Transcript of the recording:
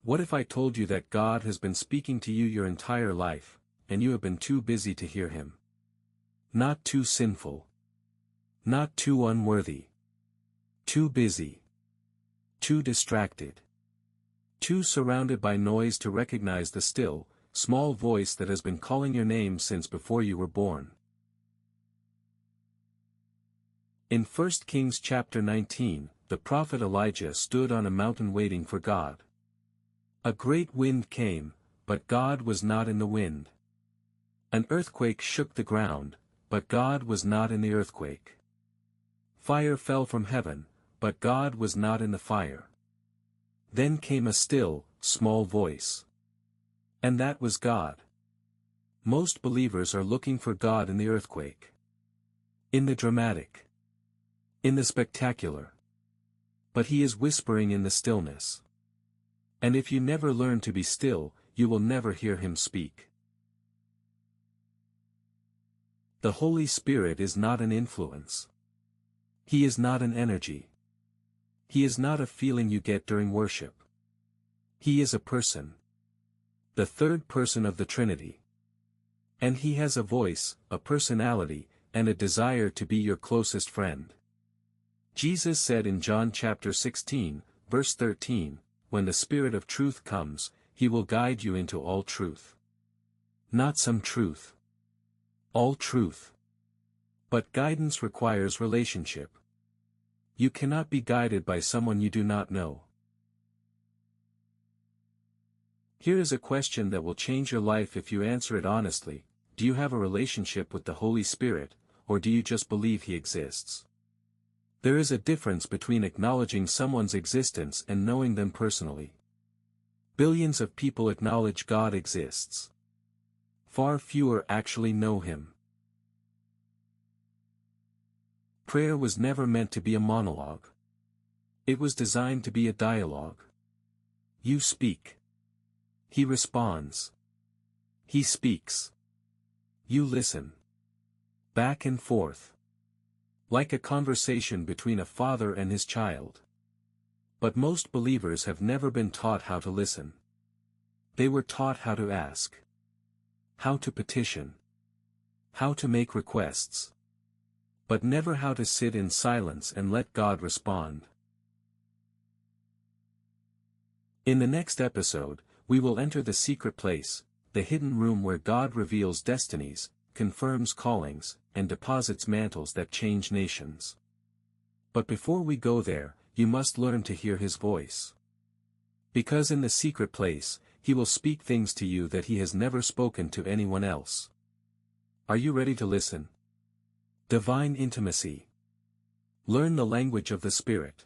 What if I told you that God has been speaking to you your entire life, and you have been too busy to hear him? Not too sinful. Not too unworthy. Too busy. Too distracted. Too surrounded by noise to recognize the still, small voice that has been calling your name since before you were born. In 1 Kings chapter 19, the prophet Elijah stood on a mountain waiting for God. A great wind came, but God was not in the wind. An earthquake shook the ground, but God was not in the earthquake. Fire fell from heaven, but God was not in the fire. Then came a still, small voice. And that was God. Most believers are looking for God in the earthquake. In the dramatic. In the spectacular. But he is whispering in the stillness. And if you never learn to be still, you will never hear him speak. The Holy Spirit is not an influence. He is not an energy. He is not a feeling you get during worship. He is a person. The third person of the Trinity. And he has a voice, a personality, and a desire to be your closest friend. Jesus said in John chapter 16, verse 13, "When the Spirit of truth comes, he will guide you into all truth." Not some truth. All truth. But guidance requires relationship. You cannot be guided by someone you do not know. Here is a question that will change your life if you answer it honestly. Do you have a relationship with the Holy Spirit, or do you just believe he exists? There is a difference between acknowledging someone's existence and knowing them personally. Billions of people acknowledge God exists. Far fewer actually know him. Prayer was never meant to be a monologue. It was designed to be a dialogue. You speak. He responds. He speaks. You listen. Back and forth. Like a conversation between a father and his child. But most believers have never been taught how to listen. They were taught how to ask. How to petition. How to make requests. But never how to sit in silence and let God respond. In the next episode, we will enter the secret place, the hidden room where God reveals destinies, confirms callings, and deposits mantles that change nations. But before we go there, you must learn to hear his voice. Because in the secret place, he will speak things to you that he has never spoken to anyone else. Are you ready to listen? Divine intimacy. Learn the language of the Spirit.